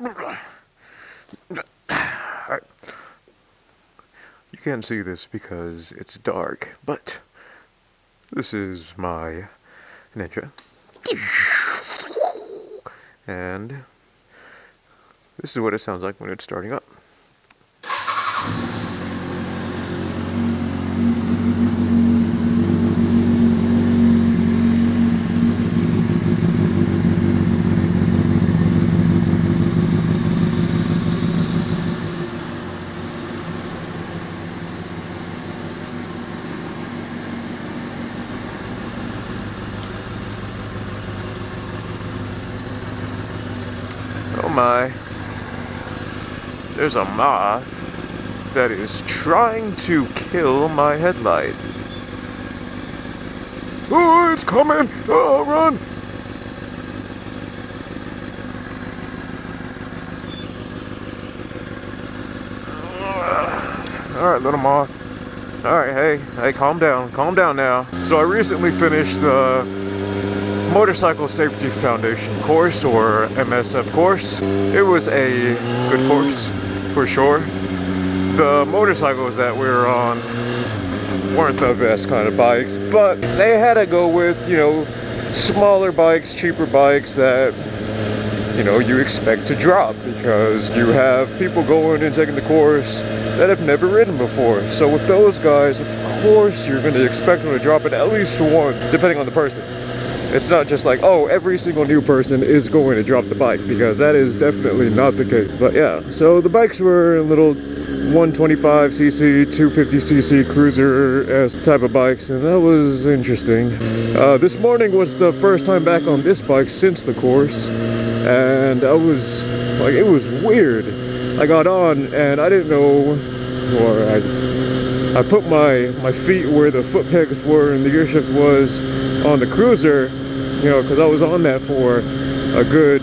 Alright. You can't see this because it's dark, but this is my Ninja. And this is what it sounds like when it's starting up. Oh my, there's a moth that is trying to kill my headlight. Oh, it's coming! Oh, run! Alright, little moth. Alright, hey, calm down now. So I recently finished the Motorcycle Safety Foundation course, or MSF course. It was a good course, for sure. The motorcycles that we were on weren't the best kind of bikes, but they had to go with, you know, smaller bikes, cheaper bikes that, you know, you expect to drop, because you have people going and taking the course that have never ridden before. So with those guys, of course, you're going to expect them to drop it at least one, depending on the person. It's not just like, oh, every single new person is going to drop the bike, because that is definitely not the case. But yeah, so the bikes were little 125cc, 250cc cruiser-esque type of bikes, and that was interesting. This morning was the first time back on this bike since the course, and I was like, it was weird. I got on and I didn't know, or I put my feet where the foot pegs were and the gear shift was on the cruiser, you know, because I was on that for a good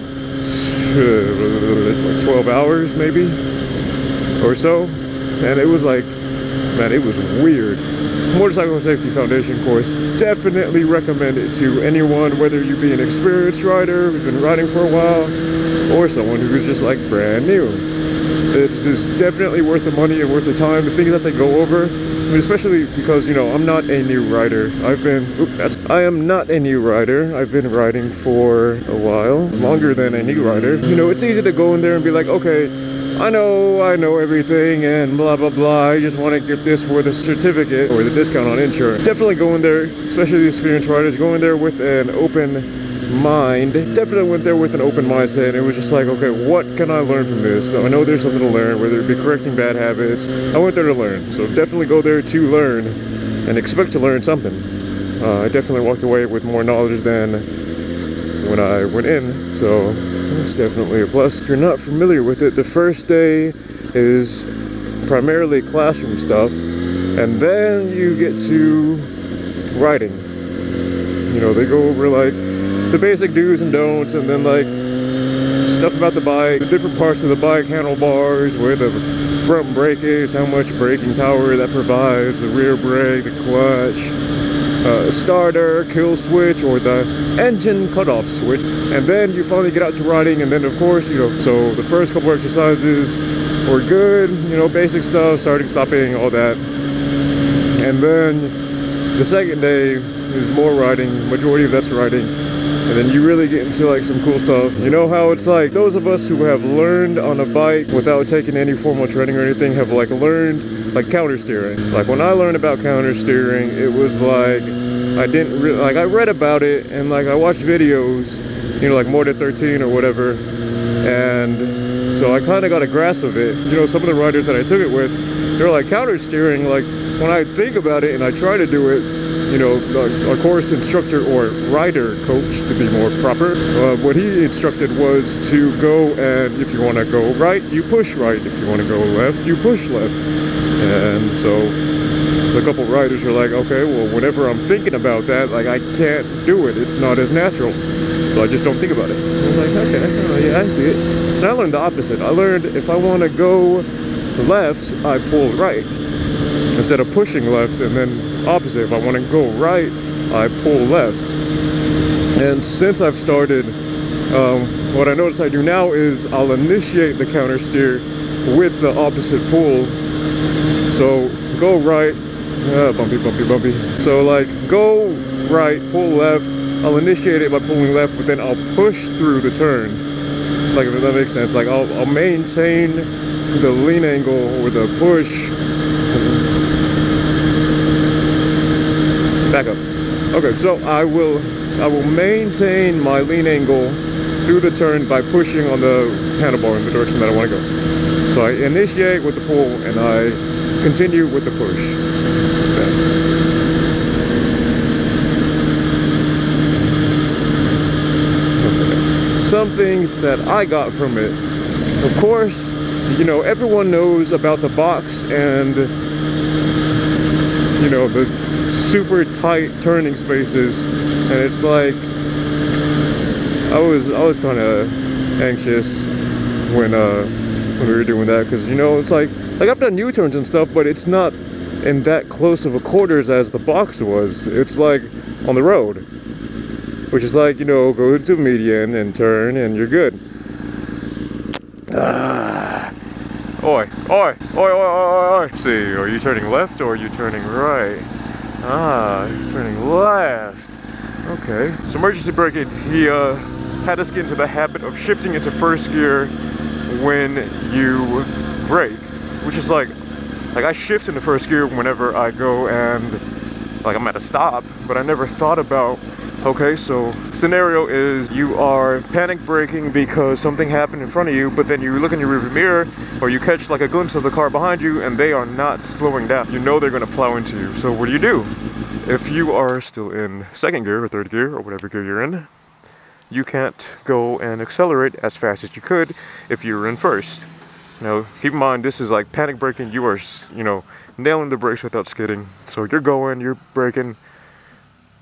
it's like 12 hours maybe or so, and it was like, man, it was weird. Motorcycle Safety Foundation course, definitely recommend it to anyone, whether you be an experienced rider who's been riding for a while or someone who's just like brand new. This is definitely worth the money and worth the time. The things that they go over, I mean, especially because, you know, I'm not a new rider. I am not a new rider. I've been riding for a while, longer than a new rider. You know, it's easy to go in there and be like, okay, I know everything and blah, blah, blah. I just want to get this for the certificate or the discount on insurance. Definitely go in there, especially the experienced riders, go in there with an open mind. Definitely went there with an open mindset, and it was just like, okay, what can I learn from this? I know there's something to learn, whether it be correcting bad habits. I went there to learn, so definitely go there to learn and expect to learn something. I definitely walked away with more knowledge than when I went in, so it's definitely a plus. If you're not familiar with it, the first day is primarily classroom stuff, and then you get to riding. You know, they go over like the basic do's and don'ts, and then like stuff about the bike, the different parts of the bike, handlebars, where the front brake is, how much braking power that provides, the rear brake, the clutch, starter, kill switch, or the engine cutoff switch. And then you finally get out to riding, and then of course, you know, so the first couple exercises were good, you know, basic stuff, starting, stopping, all that. And then the second day is more riding, majority of that's riding. And then you really get into like some cool stuff. You know how it's like, those of us who have learned on a bike without taking any formal training or anything have like learned like counter steering. Like when I learned about counter steering, it was like, I didn't really, like I read about it and like I watched videos, you know, like More Than 13 or whatever. And so I kind of got a grasp of it. You know, some of the riders that I took it with, they're like, counter steering, like when I think about it and I try to do it, you know, a course instructor or rider coach to be more proper, what he instructed was to go, and if you want to go right, you push right. If you want to go left, you push left. And so a couple riders are like, okay, well, whenever I'm thinking about that, like I can't do it. It's not as natural. So I just don't think about it. I was like, okay, yeah, I see it. And I learned the opposite. I learned if I want to go left, I pull right. Instead of pushing left, and then opposite, if I want to go right, I pull left. And since I've started what I notice I do now is I'll initiate the counter steer with the opposite pull. So go right, bumpy, bumpy, bumpy. So like go right, pull left. I'll initiate it by pulling left, but then I'll push through the turn. Like, if that makes sense. Like I'll maintain the lean angle or the push. Back up. Okay, so I will maintain my lean angle through the turn by pushing on the handlebar in the direction that I want to go. So I initiate with the pull and I continue with the push. Okay. Some things that I got from it. Of course, you know, everyone knows about the box and, you know, the super tight turning spaces, and it's like I was kind of anxious when we were doing that, because, you know, it's like I've done U-turns and stuff, but it's not in that close of a quarters as the box was. It's like on the road, which is like, you know, go into median and turn and you're good. Oi, oi, oi, oi, oi, oi. See, are you turning left or are you turning right? You're turning left. Okay. So emergency braking, he had us get into the habit of shifting into first gear when you brake, which is like I shift into first gear whenever I go and like I'm at a stop, but I never thought about, okay, so scenario is you are panic braking because something happened in front of you, but then you look in your rearview mirror or you catch like a glimpse of the car behind you and they are not slowing down. You know they're going to plow into you. So what do? If you are still in second gear or third gear or whatever gear you're in, you can't go and accelerate as fast as you could if you were in first. Now, keep in mind, this is like panic braking. You are, you know, nailing the brakes without skidding. So you're going, you're braking.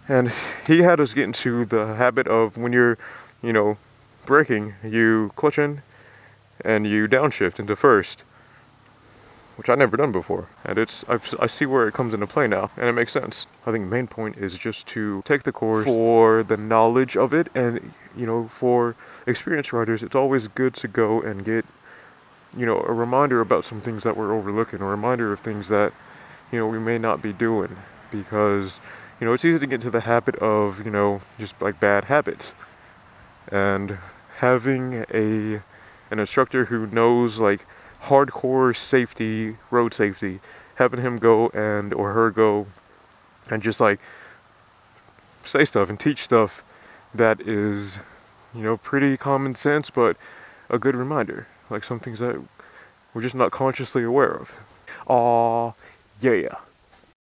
And he had us get into the habit of when you're, you know, braking, you clutch in and you downshift into first, which I've never done before. And I see where it comes into play now, and it makes sense. I think the main point is just to take the course for the knowledge of it, and, you know, for experienced riders, it's always good to go and get, you know, a reminder about some things that we're overlooking, a reminder of things that, you know, we may not be doing, because, you know, it's easy to get into the habit of, you know, just like bad habits. And having an instructor who knows like hardcore safety, road safety, having him go and or her go and just like say stuff and teach stuff that is, you know, pretty common sense, but a good reminder. Like some things that we're just not consciously aware of. Yeah.